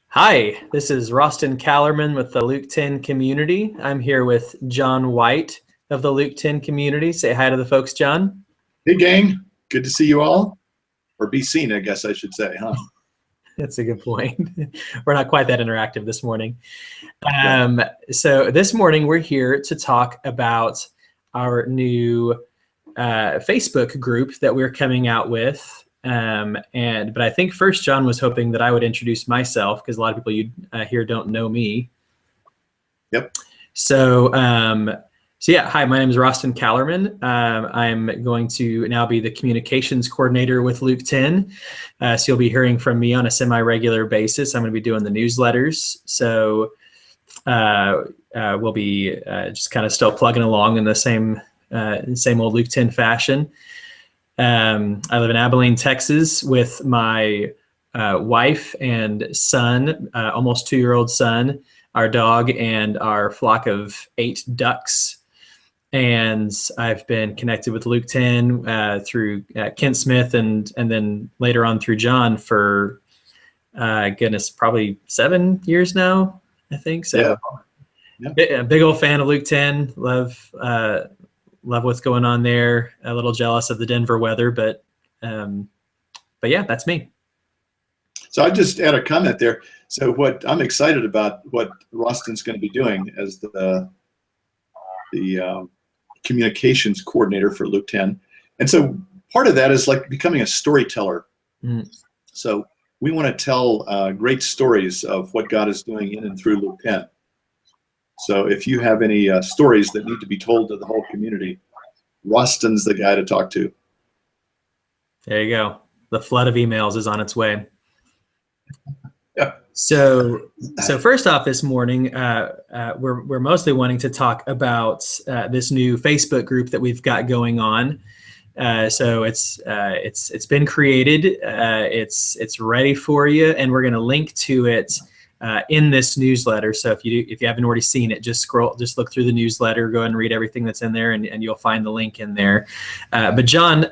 Hi, this is Roston Calormen with the LK10 community. I'm here with John White of the LK10 community. Say hi to the folks, John. Hey, gang. Good to see you all. Or be seen, I guess I should say, huh? That's a good point. We're not quite that interactive this morning. Right. So this morning we're here to talk about our new Facebook group that we're coming out with. But I think first John was hoping that I would introduce myself because a lot of people you here don't know me. Yep. So yeah, hi, my name is Roston Calormen. I'm going to now be the communications coordinator with LK10. So you'll be hearing from me on a semi-regular basis. I'm going to be doing the newsletters. So we'll be just kind of still plugging along in the same old LK10 fashion. I live in Abilene, Texas with my wife and son, almost 2-year-old son, our dog, and our flock of 8 ducks. And I've been connected with LK10 through Kent Smith and then later on through John for, goodness, probably 7 years now, I think. So yeah. Big old fan of LK10. Love what's going on there. A little jealous of the Denver weather, but yeah, that's me. So I just add a comment there. So what I'm excited about, what Roston's going to be doing as the communications coordinator for LK10, and so part of that is like becoming a storyteller. So we want to tell great stories of what God is doing in and through LK10. So if you have any stories that need to be told to the whole community, Roston's the guy to talk to. There you go. The flood of emails is on its way. Yeah. So first off, this morning we're mostly wanting to talk about this new Facebook group that we've got going on. So it's been created. It's ready for you, and we're going to link to it in this newsletter. So if you haven't already seen it, just look through the newsletter, go ahead and read everything that's in there, and you'll find the link in there. But John,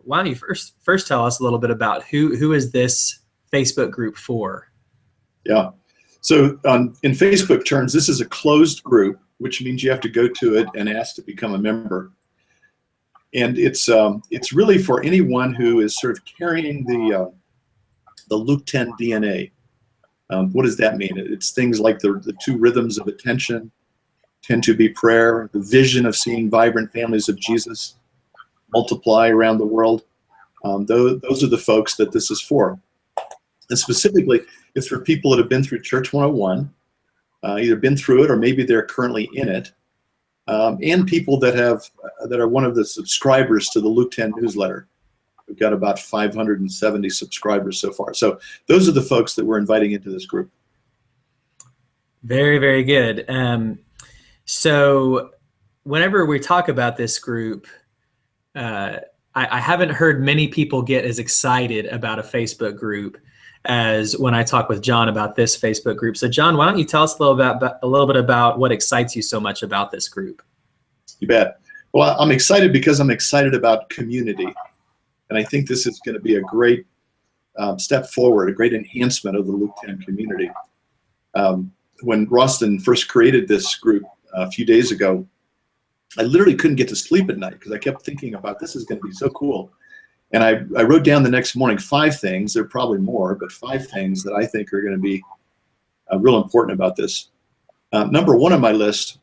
why don't you first tell us a little bit about who is this Facebook group for? Yeah. So in Facebook terms, this is a closed group, which means you have to go to it and ask to become a member. And it's really for anyone who is sort of carrying the LK10 DNA. What does that mean? It's things like the 2 rhythms of attention, tend to be prayer, the vision of seeing vibrant families of Jesus multiply around the world. Those are the folks that this is for. And specifically, it's for people that have been through Church 101, either been through it or maybe they're currently in it, and people that are one of the subscribers to the LK10 newsletter. We've got about 570 subscribers so far. So those are the folks that we're inviting into this group. Very, very good. So whenever we talk about this group, I haven't heard many people get as excited about a Facebook group as when I talk with John about this Facebook group. So John, why don't you tell us a little bit about what excites you so much about this group? You bet. Well, I'm excited because I'm excited about community. And I think this is going to be a great step forward, a great enhancement of the LK10 community. When Roston first created this group a few days ago, I literally couldn't get to sleep at night because I kept thinking about this is going to be so cool. And I wrote down the next morning 5 things, there are probably more, but 5 things that I think are going to be real important about this. Number 1 on my list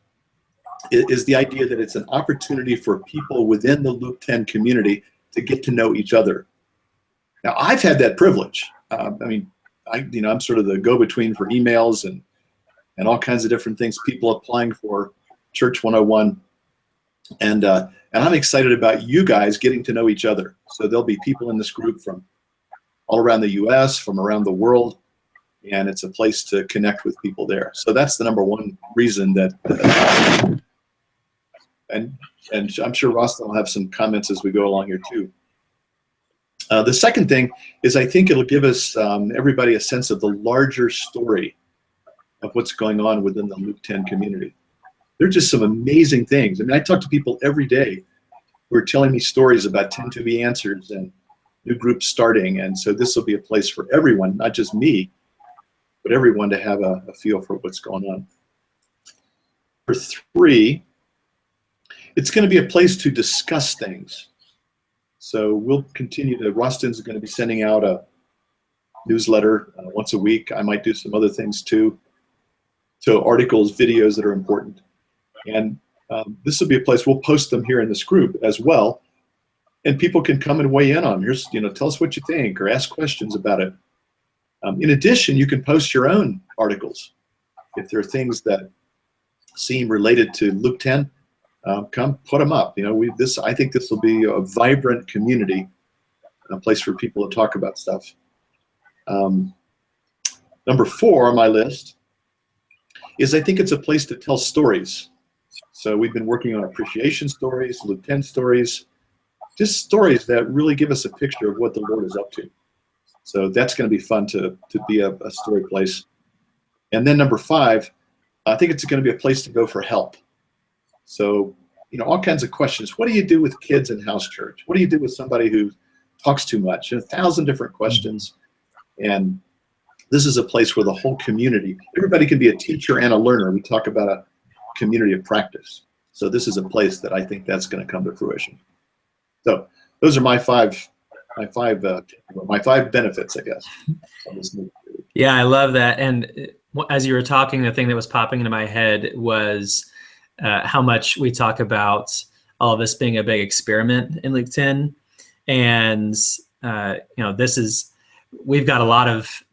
is the idea that it's an opportunity for people within the LK10 community to get to know each other. Now, I've had that privilege. I'm sort of the go-between for emails and all kinds of different things, people applying for Church 101. And I'm excited about you guys getting to know each other. So there'll be people in this group from all around the U.S., from around the world, and it's a place to connect with people there. So that's the number 1 reason that, and I'm sure Roston will have some comments as we go along here too. The second thing is I think it'll give us everybody a sense of the larger story of what's going on within the LK10 community. There are just some amazing things. I mean, I talk to people every day who are telling me stories about Tend to Be Answers and new groups starting. And so this will be a place for everyone, not just me, but everyone to have a feel for what's going on. Number 3, it's going to be a place to discuss things. So we'll continue to, Roston's going to be sending out a newsletter once a week. I might do some other things too. So articles, videos that are important. And this will be a place, we'll post them here in this group as well. And people can come and weigh in on, here's, tell us what you think or ask questions about it. In addition, you can post your own articles. If there are things that seem related to Luke 10, come put them up. I think this will be a vibrant community, a place for people to talk about stuff. Number 4 on my list is I think it's a place to tell stories. So we've been working on appreciation stories, Luke 10 stories, just stories that really give us a picture of what the Lord is up to. So that's going to be fun to be a story place. And then number 5, I think it's going to be a place to go for help. So, all kinds of questions. What do you do with kids in house church? What do you do with somebody who talks too much? 1,000 different questions. And this is a place where the whole community, everybody can be a teacher and a learner. We talk about a community of practice. So this is a place that I think that's going to come to fruition. So those are my five benefits, I guess. Yeah, I love that. And as you were talking, the thing that was popping into my head was how much we talk about all of this being a big experiment in Luke 10. And, we've got a lot of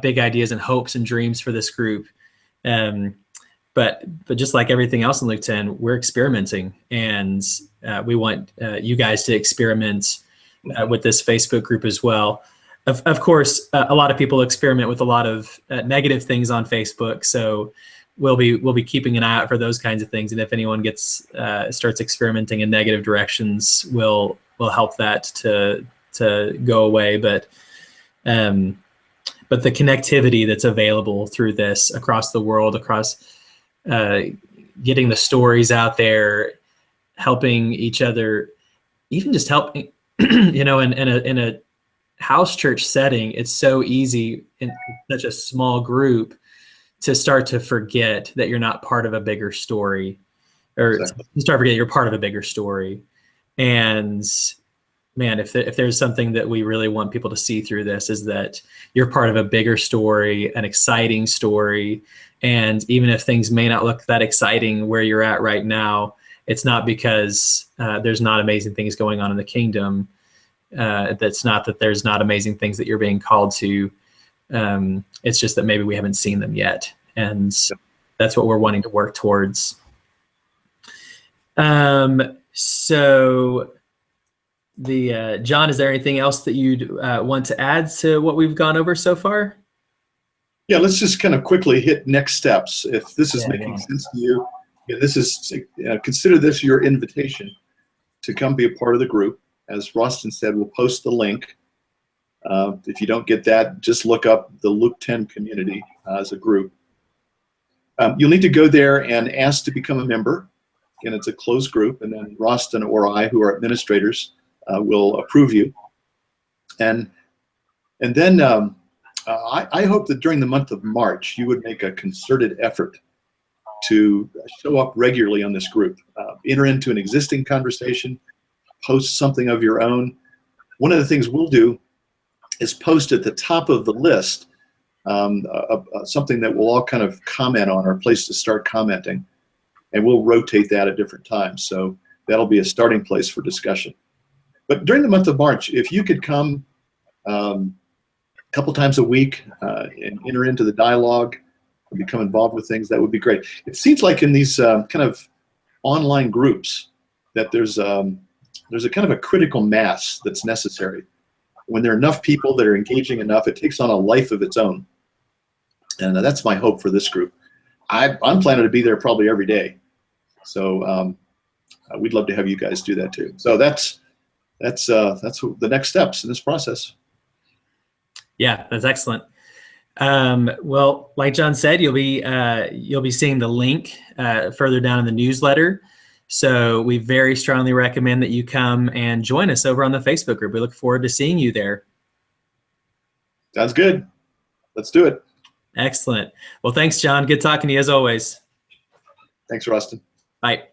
big ideas and hopes and dreams for this group. But just like everything else in Luke 10, we're experimenting, and we want you guys to experiment with this Facebook group as well. Of course, a lot of people experiment with a lot of negative things on Facebook, so we'll be keeping an eye out for those kinds of things. And if anyone starts experimenting in negative directions, we'll help that to go away. But the connectivity that's available through this across the world, across getting the stories out there, helping each other, even just helping, in a house church setting, it's so easy in such a small group to start to forget that you're not part of a bigger story, or Exactly. to start forgetting you're part of a bigger story. And man, if there's something that we really want people to see through this, is that you're part of a bigger story, an exciting story. And even if things may not look that exciting where you're at right now, it's not because there's not amazing things going on in the kingdom. That's not that there's not amazing things that you're being called to. It's just that maybe we haven't seen them yet. And that's what we're wanting to work towards. So John, is there anything else that you'd want to add to what we've gone over so far? Yeah, let's just kind of quickly hit next steps. If this is making sense to you, this is consider this your invitation to come be a part of the group. As Roston said, we'll post the link. If you don't get that, just look up the Luke 10 community as a group. You'll need to go there and ask to become a member. Again, it's a closed group, and then Roston or I, who are administrators, will approve you. And then I hope that during the month of March, you would make a concerted effort to show up regularly on this group. Enter into an existing conversation, post something of your own. One of the things we'll do is post at the top of the list something that we'll all kind of comment on, or a place to start commenting. And we'll rotate that at different times. So that'll be a starting place for discussion. But during the month of March, if you could come a couple times a week and enter into the dialogue and become involved with things, that would be great. It seems like in these kind of online groups that there's a kind of a critical mass that's necessary. When there are enough people that are engaging enough, it takes on a life of its own. And that's my hope for this group. I'm planning to be there probably every day. So we'd love to have you guys do that too. So that's the next steps in this process. Yeah, that's excellent. Well, like John said, you'll be seeing the link further down in the newsletter. So we very strongly recommend that you come and join us over on the Facebook group. We look forward to seeing you there. Sounds good. Let's do it. Excellent. Well, thanks, John. Good talking to you as always. Thanks, Roston. Bye.